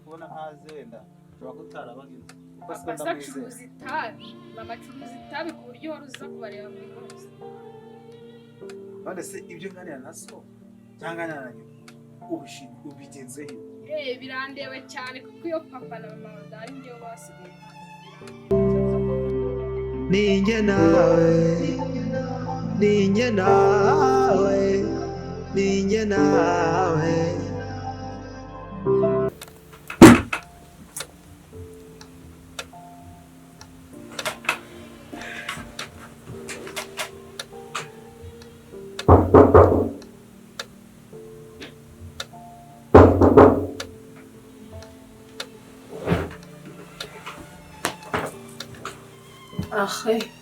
kubona nkaze wenda ushobora kutarabagina papa acuruza itabi mama acuruza itabi ku buryo wari uza kubareba buri munsi. none se ibyo nganira na so cyangwa nanjye ubigenze he? Birandewe cyane kuko iyo papa na mama badahari njyewe basigaye ninjye nawe ninjye nawe ninjye nawe.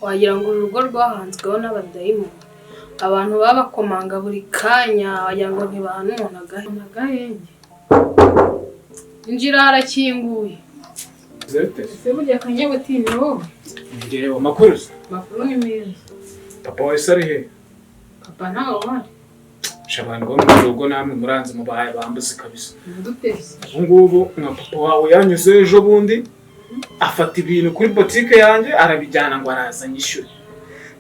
wagira ngo urugo rwahanzweho n'abadayimoni. Abantu babakomanga buri kanya wagira ngo ntibahana umuntu agahenge. Injira harakinguye. Ese burya Kanyabutini wowe? Ngewe makuru ni meza. Papa wese ari he? Papa ntawe uhari. Shabana bo mu rugo namwe muranze mubaye bambuze kabisa. Ndutese. Ngubu nka papa wawe yanyuze ejo bundi afata ibintu kuri boutique yanjye arabijyana ngo arazanye ishyure.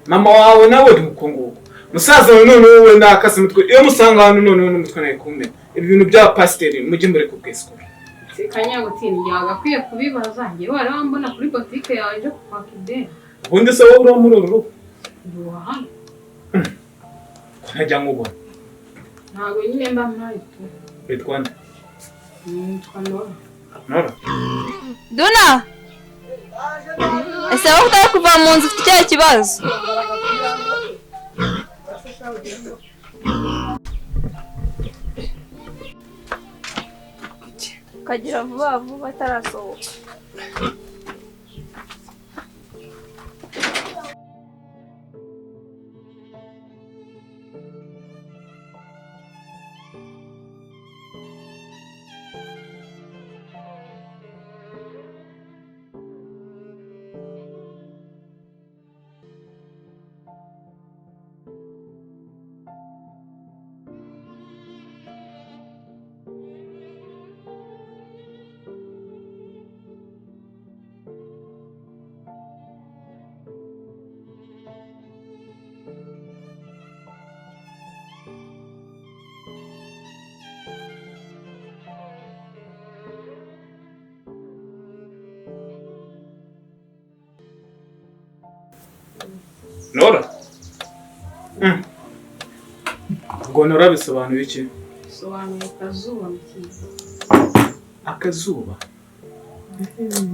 Mama wawe nawe nuko nguko. Musaza wawe none wowe ndakase mutwe. Iyo musanga hano none n'umutwe naye kumbe. Ibintu bya pasiteri mujye muri ku bwesiko. Kanyabutini yagakwiye kubibaza nge wari wambona kuri boutique yawe je kwaka ideni. Ubundi se wowe uri muri uru? Duha. Najya ngubona. Ntabwo nyine mba mpari tu. Witwa nde? Nora. Nora. Duna! Ese wowe utari kuva mu nzu ufite icyaha kibazo? Kagira vuba vuba atarasohoka. Nora. Ngo Nora bisobanuye iki? Bisobanuye akazuba mkiza. Akazuba?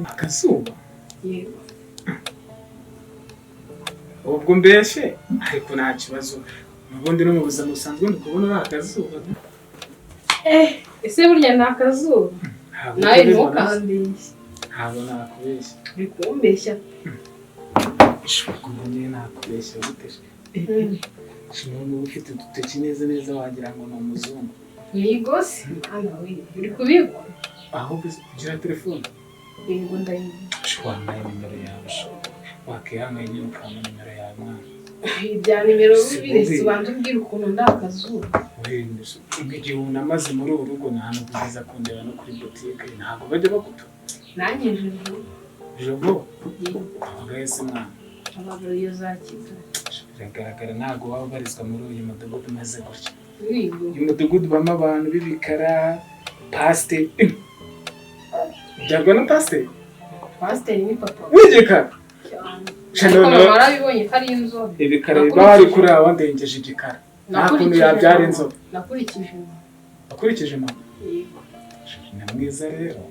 Akazuba? Yego. Ubwo mbeshe ariko nta kibazo. Ubundi no mu buzima busanzwe ndikubona ari akazuba. Ese burya ni akazuba? Nawe ntukambeshye. Ntabwo nakubeshya. Bikumbeshya. Shukubonye nakubeshya guteshe. Shimwe ufite udutoki neza wagira ngo ni umuzungu. Yigose ana we uri kubiko aho kugira telefone. Yego ndayizi. Shwana nimero yawe. Wakihanga nyine ukama nimero yawe mwana. Ibya nimero bibiri subanje ubwira ukuntu ndakazuba. Wende ngiye unamaze muri uru rugo nahano kuza kundeba no kuri boutique ntago bajya bakuto. Nanjye Jobo. Agahese mwana. Abagabo iyo zakiza. Biragaragara ntago waba barizwa muri uyu mudugudu umeze gutya. Yego. Uyu mudugudu bama abantu bibikara paste. Jagwa na paste. Paste ni papa. Wigika. Shano no. Marabibonye kari inzobe. Ibikara bari kuri awandengeje igikara. Nakuntu yabyara inzobe. Nakurikije mama. Yego. Ni mwiza rero.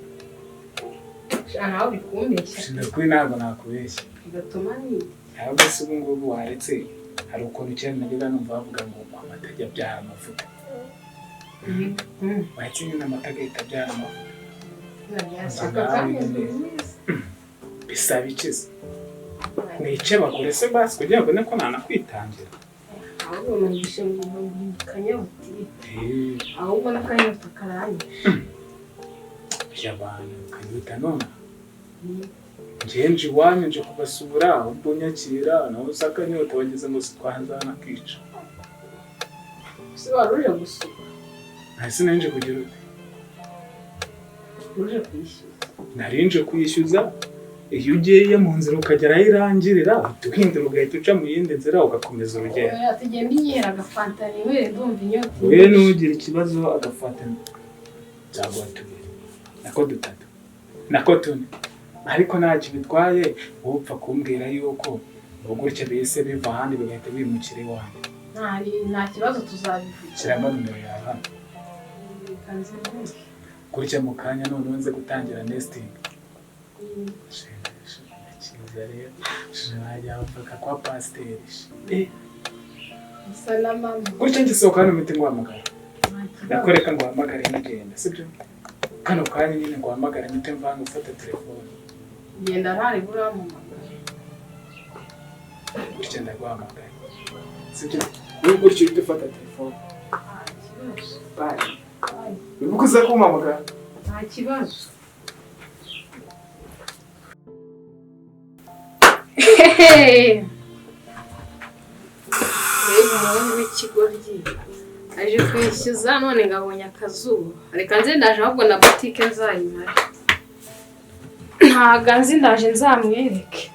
Nawe bikumbeshya. Sinakuri ntabwo nakubeshya. Bigatuma ni. Ahubwo se ubu ngubu waretse hari ukuntu cyane nabiga numva bavuga ngo amata ajya abyara amavuta. Wahetse nyine amata agahita abyara amavuta. Bisaba ikiza. Nice bagore se basi kugira ngo nako nanakwitangira. Ahubwo umenyeshe ngo Kanyabutini. Ahubwo n'akanyota karanye. By'abantu kanyuta none. Nje iwanyu nje kubasura ubwo nyakira nawe usakanyota wageze ngo sitwanzana kica. Se waruje gusura. Hasi nanje kugira uje kwishyuza. Narinje kwishyuza iyo ugiye mu nzira ukageraho irangirira uhindura ugahita uca mu yindi nzira ugakomeza urugendo. Oya tugenda inyera agafanta niwe ndumva inyota. Wewe nugira ikibazo agafata cyangwa tubiri nako dutatu nako tune ariko ntacyo bitwaye upfa kumbwira yuko ubugurike bise biva ahandi bigahita bimukira iwanjye. Nta kibazo tuzabivuga. Shyiramo nimero yawe hano. Kurya mu kanya none unze gutangira nesting. Cyiza rero wajya uvuga kwa pasiteri. Isa na mama. Kurya ngisohoka hano mpite nguhamagara. Ndakoreka nguhamagare ngenda sibyo? Kano kanya nyine nguhamagara mpite mvanga ufata telefone. Genda ntari burampamagara. Kurya ndaguhamagara. Sibyo? Niba gutyo uhita ufata telefone. Bye. Wibuke uza kumpamagara. Nta kibazo. Umuntu w'ikigoryi aje kwishyuza none ngabonye akazuba. Reka nze ndaje ahubwo na boutique nzayimara. Ntaga nzi ndaje nzamwereke.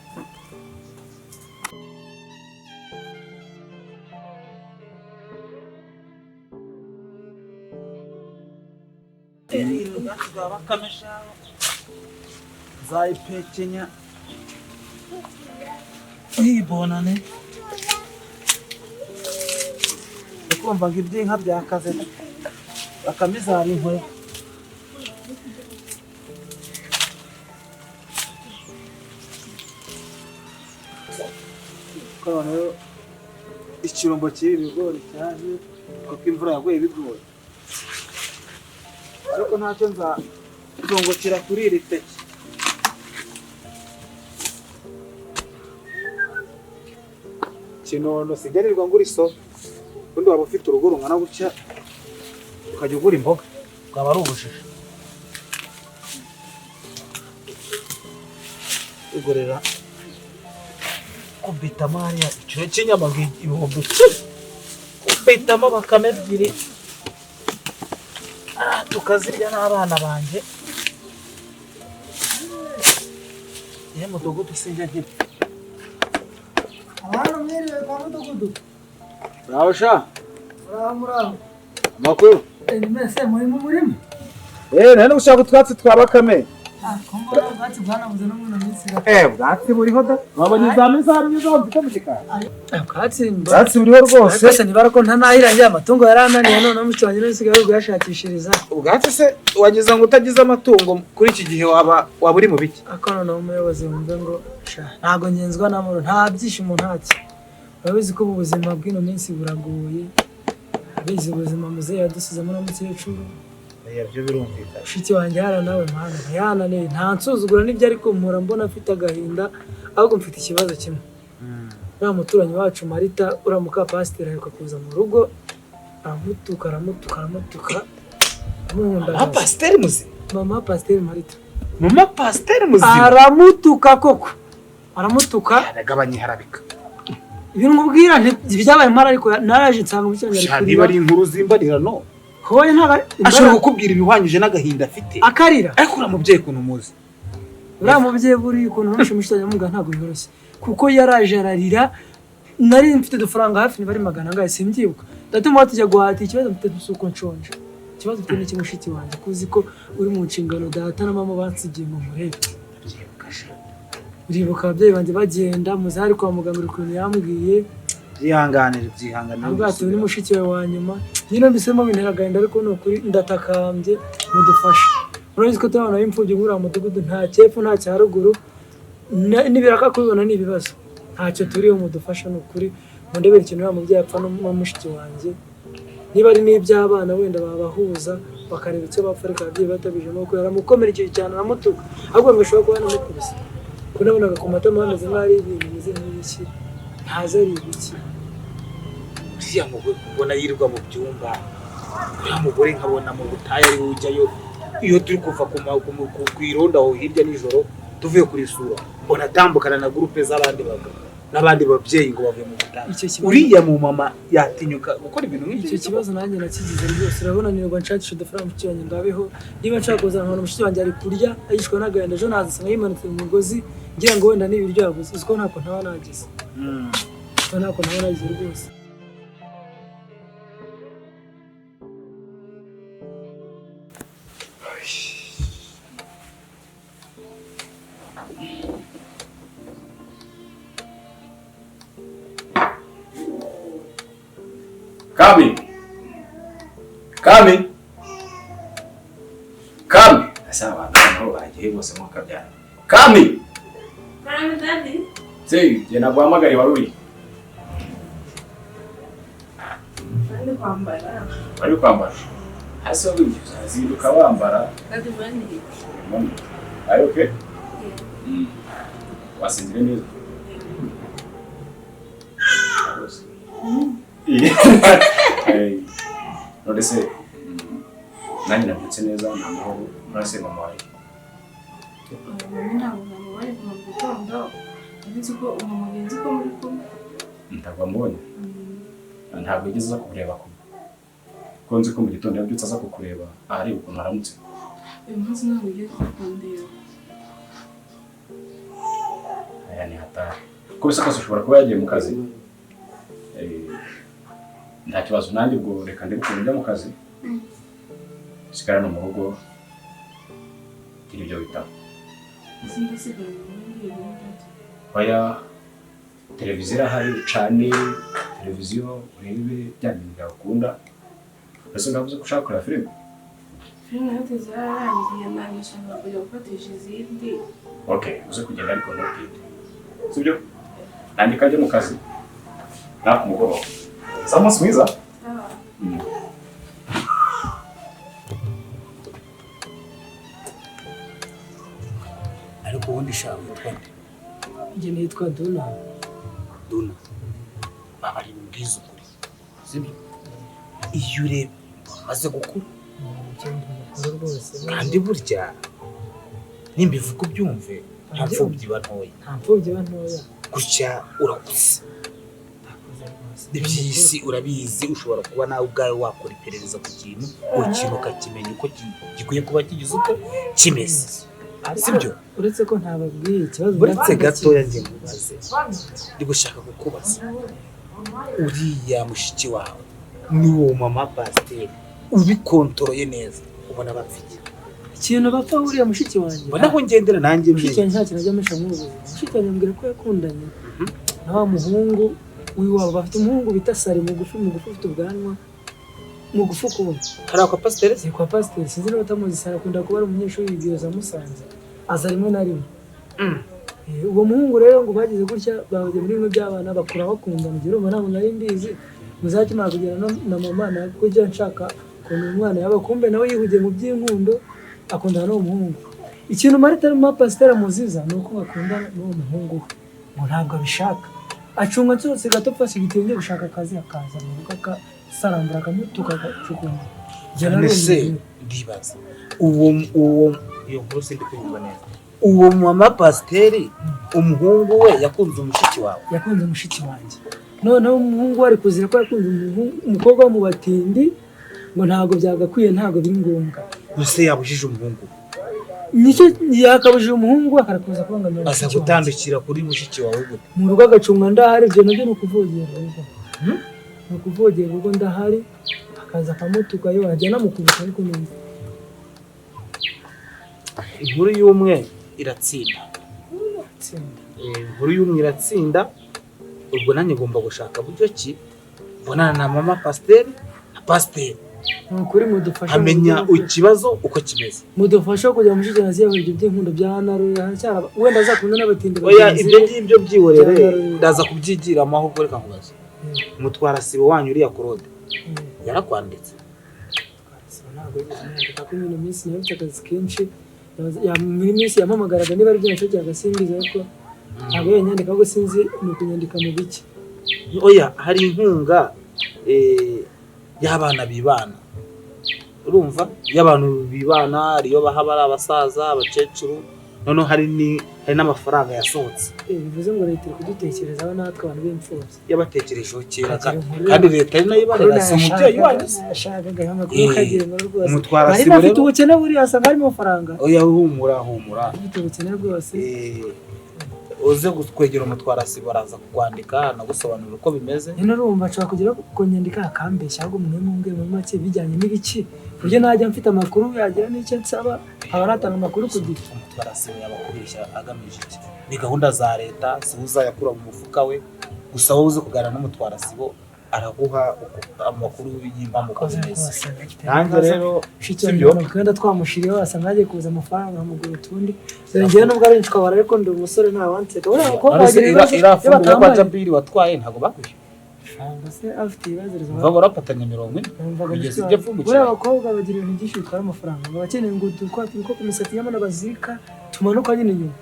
Zaipekenya ibonane ukumva ngo ibyinka byakaze bakamizana inkwe ukabona ikirombo kiri ibigori cyane kuko imvura yaguye ibigori ariko ntacyo nzungukira kuri iri teke. Kinono sigarirwa ngura isoko ubundi waba ufite urugo rungana gutya ukajya ugura imboga ukaba ari ubujiji. Igorera kubitamo hariya ikiro cy'inyama ibihumbi 10 kubitamo bakame ebyiri tukazirya n'abana banjye. Ye mudugudu sinjya nkira. Abantu mwiriwe kwa mudugudu. Bravo sha. Muraho. Amakuru. Mwese muri mu murima. Nari gushaka utwatsi twa bakame. Kumva ubwatsi bwanabuze no muri minsi. Ubwatsi buriho da. Wabonye za meza mwiza mfite mu gikari. Ubwatsi buriho rwose. Ariko nibara ko ntanahirangiye amatungo yarananiye none mucyanye n'isigaye guyashakishiriza. Ubwatsi se wagize ngo utagize amatungo kuri iki gihe waba uri mu biki? Akono no umuyobozi wumve ngo sha ntago ngenzwa namuro nta byishimo ntaki. Urabizi ko ubuzima bw'ino minsi buragoye. Abizi ubuzima muze yadusizemo na mukecuru. Byo birumvikana. Shiti wanjye hara nawe mana yanane nta nsuzugura n'ibyo ariko mpora mbona afite agahinda ahubwo mfite ikibazo kimwe. Wa muturanyi wacu Marita uramuka pasiteri ariko kuza mu rugo aramutuka. Mama pasiteri muzi. Mama pasiteri Marita. Mama pasiteri muzi. Aramutuka koko. Aramutuka. Yagabanye harabika. Ibintu ngubwira ntibyabaye mara ariko naraje nsanga mu cyanya ariko. Niba ari inkuru zimbarira no. Hoye ntaga ashobora kukubwira ibihwanyije n'agahinda afite. Akarira. Ariko uramubyeyi kuntu muzi. Uramubyeyi buri ukuntu numushimishanya muga ntago yoroshye. Kuko yaraje ararira nari mfite dufaranga hafi ni bari magana ngaye simbyibuka. Ndatuma tujya guhata ikibazo mfite dusuko nshonje. Ikibazo mfite n'iki mushiki wanjye kuzi ko uri mu nshingano data na mama bansigiye mu murebe. Uribuka ababyeyi banjye bagenda muzari kwa muganga ukuntu yambwiye byihanganira. Ubwato ni mushiki wawe wa nyuma. Nyine mbisemo bintera agahinda ariko no kuri ndatakambye mudufashe. Urabizi ko tubana imfubyi ngura mudugudu nta cyepfo nta cyaruguru. Nibiraka kubibona ni ibibazo. Ntacyo turiho mudufasha no kuri mundebera ikintu yamubyeyi apfa no mushiki wanjye. Niba ari n'iby'abana wenda babahuza bakareba icyo bapfa ariko ababyeyi batabije no ko yaramukomerekeje cyane aramutuka. Ahubwo ngashobora kubana n'ukubise. Kunabonaga ku matama hameze nk'ari ibintu bimeze nk'ibiki. Ntaza ari ibiki. Uriya mugore ubona yirirwa mu byumba. Uriya mugore nkabona mu butayu ari ujyayo. Iyo turi kuva ku ironda aho hirya nijoro tuvuye kuri sura. Mbona atambukana na groupe z'abandi bagabo. n'abandi babyeyi ngo bavuye mu butayu. Icyo kibazo- Uriya mu mama yatinyuka gukora ibintu nk'ibyo. icyo kibazo nanjye nakigize rwose. Urabona nirwa nshakisha udufaranga mushiki wanjye ngabeho, niba nshaka kuzana ahantu mushiki wanjye ari kurya ayishwa n'agahinda, ejo nazasanga yimanitse mu mugozi ngira ngo wenda n'ibiryo yabuze. Uzi ko ntako ntaba nagize, ntako ntaba nagize rwose. Kami. Asa abantu aho bagiye bose mu kabyara. Kami. Kami daddy. Sei, je naguhamagara wari Kandi kwambara. wari kwambara. Hasi wabivuze azinduka wambara. Daddy bandi. Are you okay? Wasinzire neza. None se nanjye nabyutse neza nta mahoro murase mama wawe. Ntabwo bari mu gitondo. Nzi ko umugenzi ko muri kumwe. Ntabwo mbonye. Ntabwo yigeze aza kukureba ko. Ko nzi ko mu gitondo yabyutse aza kukureba areba ukuntu aramutse. Uyu munsi ntabwo yigeze kundeba. Aya ni hatari. Ko bisa kose ushobora kuba yagiye mu kazi. Nta kibazo nanjye ubwo reka ndebe ukuntu njya mu kazi. Sigara no mu rugo. Gira ibyo bitabo. Oya televiziyo irahari ucane televiziyo urebe bya bintu byawe ukunda. Ese ndavuze ko ushaka kureba filime? Filime yote zararangiye nashaka kujya gufatisha izindi. Okay, uze kugenda ariko ntubwite. Sibyo? Nandika njye mu kazi. Nako mugoroba. Umunsi mwiza. Ariko ubundi shawe witwa nde? Njye nitwa Duna. Duna. Mama ari mbwiza ukuri. Sibyo? Iyo ureba maze gukura kandi burya nimbivuga ubyumve nta mfubyi ba ntoya. Nta mfubyi ba ntoya. Gutya urakuze. Iby'isi urabizi, ushobora kuba nawe ubwawe wakora iperereza ku kintu ikintu ukakimenya uko gikwiye kuba kigize uko kimeze. Sibyo? Uretse ko ntababwiye ikibazo. Uretse gatoya njye mubaze, ndi gushaka kukubaza, uriya mushiki wawe ni wo mama pasiteri ubikontoroye neza ubona bapfike ikintu bapfa uriya mushiki wanjye? ubona ko ngendera nanjye mushiki wanjye nta kintu ajya amesha nk'ubu. Mushiki wanjye ambwira ko yakundanye na wa muhungu w'iwabo. Bafite umuhungu bita Sari, mugufi ufite ubwanwa, mugufi ukuntu. hari kwa pasiteri? Si kwa pasiteri, sinzi niba utamuzi. Sari akunda kuba ari umunyeshuri w'ibyoza Musanze, aza rimwe na rimwe. Uwo muhungu rero ngo bagize gutya bagiye muri bimwe by'abana bakura bakundana. Njye urumva ntabwo nari mbizi, muzakimara kugera na mama nabwo njya nshaka ukuntu umwana yaba, kumbe nawe yihugiye mu by'inkundo akundana n'uwo muhungu. Ikintu Marita ari mu pasiteri amuziza ni uko akundana n'uwo muhungu we, ngo ntabwo abishaka. Acunga nsohotse gato pfasi igitenge gushaka akazi, akaza mu rugo akasarambura akamutuka agacukuma. Nese ndibaza uwo iyo nkuru sindi kuyumva neza. Uwo mama pasiteri umuhungu we yakunze umushiki wawe? Yakunze umushiki wanjye. Noneho umuhungu we ari kuzira ko yakunze umukobwa wo mu batindi, ngo ntabwo byagakwiye, ntabwo biri ngombwa. Gusa yabujije umuhungu, nicyo yakabujije umuhungu akarakuza kubangamira. aza gutandukira kuri mushiki wawe gute? Mu rugo agacunga ndahari. Ibyo nabyo ni ukuvogera urugo. Ni ukuvogera urugo ndahari, akaza akamutuka yo ajya namukubita ariko neza. Inkuru y'umwe iratsinda. Inkuru y'umwe iratsinda. Ubwo nanjye ngomba gushaka buryo ki mbonana na mama pasiteri na pasiteri. Nukuri mudufasha amenya ikibazo uko kimeze. Mudufasha kujya mu shijana ziya ibyo by'inkundo bya Narura cyara wenda azakunda n'abatindi. Oya ibyo ngibyo byihorere, ndaza kubyigira amahoro. Reka nkubaze, umutwara sibo wanyu uriya Claude yarakwanditse? Ntabwo yigeze ko nyine minsi yabitse akazi kenshi. Muri minsi yampamagaraga niba ari byo nashaka agasimbiza, ariko ntabwo yanyandika, ahubwo sinzi ni ukunyandika mu biki. Oya hari inkunga y'abana bibana, urumva, y'abantu bibana ariyo baha bari abasaza abakecuru, noneho hari n'amafaranga yasohotse bivuze ngo leta iri kudutekerezaho natwe abantu b'imfubyi yabatekerejeho kera kandi leta ari nayo ibarera si umubyeyi wanyu yashakaga amakuru kagira ngo rwose umutwara bari sibo bafite ubukene buriya asanga harimo amafaranga oya humura bafite ubukene rwose uze kwegera umutwara sibo araza kukwandika nagusobanurira uko bimeze rero urumva nshobora kugera ku nyandiko akambeshya ahubwo mwe mumbwire muri make bijyanye n'ibiki buryo najya mfite amakuru yagira n'icyo nsaba aba natanga amakuru ku gihe umutwara sibo yabakubeshya agamije iki ni gahunda za leta si uzayakura mu mufuka we gusa wowe uzi kuganira n'umutwara sibo araguha amakuru y'impamvu uko bimeze nanjye rero sibyo kandi twamushiriyeho asanga agiye kuza amafaranga amugura utundi ngewe nubwo ari twabara ariko ndi umusore nta wanseka uriya mukobwa wagira ibibazo irafunguye kwa Jabiri watwaye ntabwo bakwishyura se afite ibibazo baba barafatanya 40 kugeza ibyo apfungukira uriya bakobwa bagira ibintu byinshi bitwara amafaranga baba bakeneye ngo dutwate ko ku misatsi y'amana bazika tumanuka nyine inyuma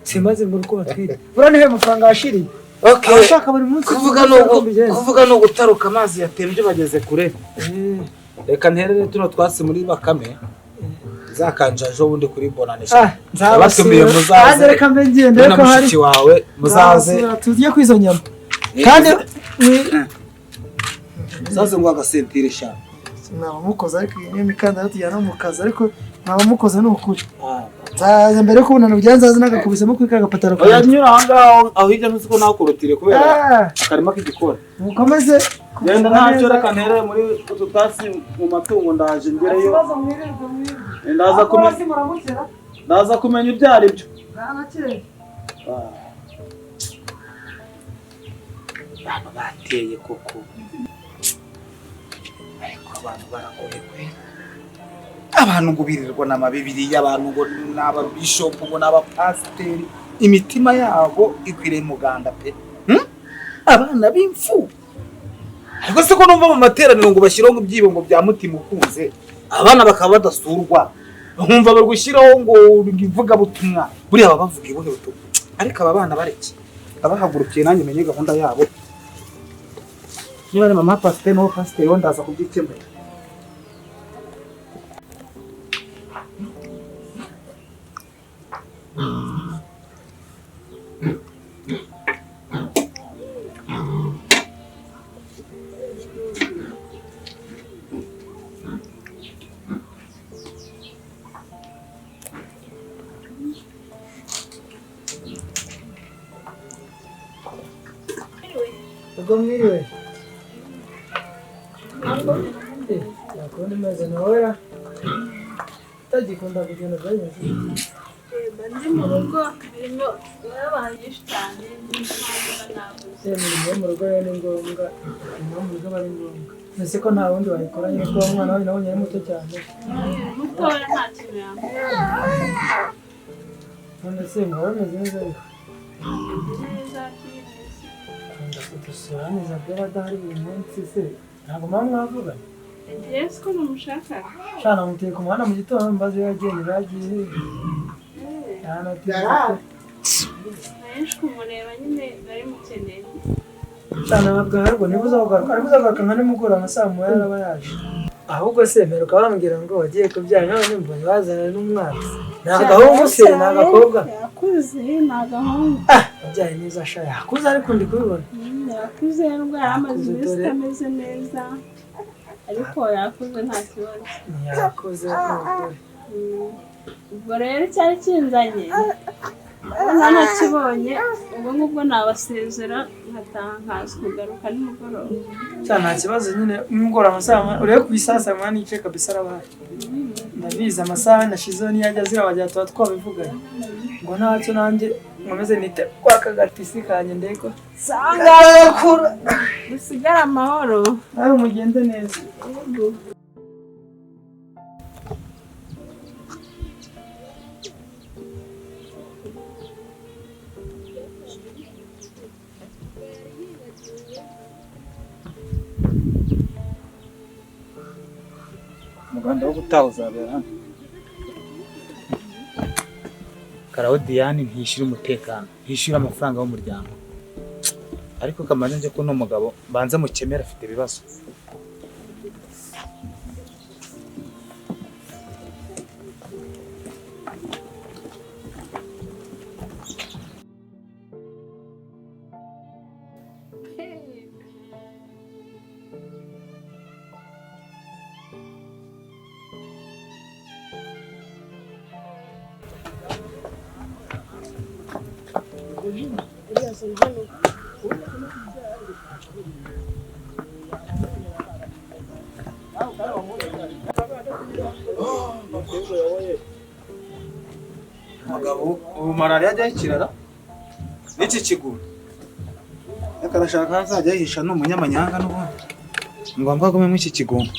simbaze ngo uko batwire buriya nihe amafaranga yashiriye abashaka buri munsi kuvuga no gutaruka amazi yatembye bageze kure reka nterere tuno twatsi muri Bakame zakanja ejo bundi kuri bonanisha abatumiye muzaze reka mbe ngende ko hari mushiki wawe muzaze tugiye kwizo nyama kandi muzaze ngo agasentire sha naba mukoze ariko iyi mikandara tujyana mu kazi ariko naba mukoze n'ukuri zaza mbere ko bunana byanzaza nagakubisemo kuri kagapataro oya nyura ahangaho aho hirya nuzi ko nakurutire kubera akarima k'igikora mukomeze genda ntacyo reka ntere muri utu twatsi mu matungo ndaje ngereyo ndaza kumenya ibyo ari byo baba bateye koko ariko abantu baragoye kwe abantu ngo birirwa n'amabibiri y'abantu ngo n'ababishop ngo n'abapasiteri imitima yabo ikwiriye muganda pe abana b'imfu ariko se ko numva mu materaniro ngo bashyiraho ibyibo ngo bya mutima ukunze abana bakaba badasurwa nkumva bari gushyiraho ngo ivuga butumwa buriya baba bavuga ibuhe butumwa ariko aba bana bareke abahagurukiye nanjye menye gahunda yabo niba ari mama pasiteri n'uwo pasiteri wo ndaza kubyikemura ubwo mwiriwe yakubona imeze nawe utagikunda kugenda byageze ndi mu rugo birimo barabangisha cyane imirimo yo mu rugo rero ni ngombwa imirimo yo mu rugo aba ari ngombwa ese ko nta wundi wayikora nyine ko umwana wawe nabonye ari muto cyane mutoya nta kintu yambaye none se muba bameze neza ariko neza dusura neza by'abadahari buri munsi se ntabwo muba mwavugana Yes, ko numushaka. Shana muteye ku muhanda mu gitondo mbaze yagiye bagiye. Naje kumureba nyine bari mukeneye. Shana nabwo harwo nibuza kugaruka nka nimugora amasaha mu yaraba yaje. Ahubwo se meruka bambwira ngo wagiye kubyara none mbonye bazana n'umwana. Nagahungu se nagakobwa. Yakuze nagahungu. Abyaye neza sha yakuze ariko ndi kubibona. Yakuze nubwo yaramaze iminsi ameze neza. Ariko yakuze nta kibazo. Yakuze n'ukuri. Ubwo rero cyari kinzanye. Nakibonye ubwo ngubwo nabasezera nkatankaza kugaruka nimugoroba. Cyane nta kibazo nyine nimugora amasaha urebe ku isasa mwana ice kabisa arabaye. Ndabizi amasaha nashizeho niyajya zirabajya tuba twabivuganye. Ngo ntacyo nanjye nkomeze nite kwaka gatisi kanye ndeko. Sanga kura. Usigara amahoro. Nawe mugende neza. Umuganda wo gutaha uzabera hano. Karawo Diane ntishira umutekano, ntishira amafaranga y'umuryango. Ariko kamaze nje ko no mugabo banza mukemera afite ibibazo. Mugabo ubu malaria ajya ikirara n'iki kiguru reka arashaka azajya yihisha n'umunyamanyanga n'ubundi ngombwa agume mu iki kigunda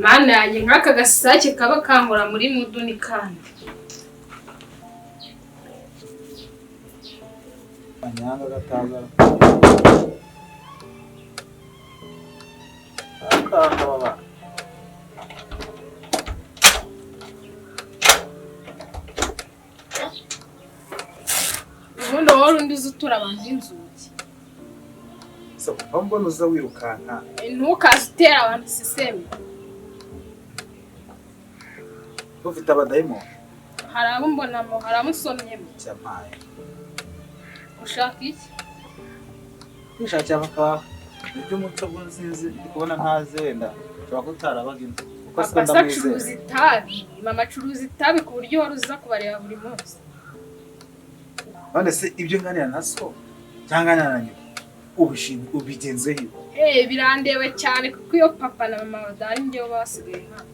Mana yanjye nk'aka gasake kaba kankora muri muduni kandi anyanga gatazara akaba ubundi wowe undi uzutura abantu inzugi so mbona uza wirukanka ntukaze utera abantu siseme ufite abadayimoni hari abo mbonamo hari abo usomyemo cyamaye ushaka iki kwishakira bakaba iby'umuco bw'uzinzi ndikubona ntazi wenda ushobora kutarabaga inzu kuko papa se acuruza itabi mama acuruza itabi ku buryo wari uza kubareba buri munsi none se ibyo nganira na so cyangwa nananye ubigenzeho birandewe cyane kuko iyo papa na mama badahari njyewe basigaye hano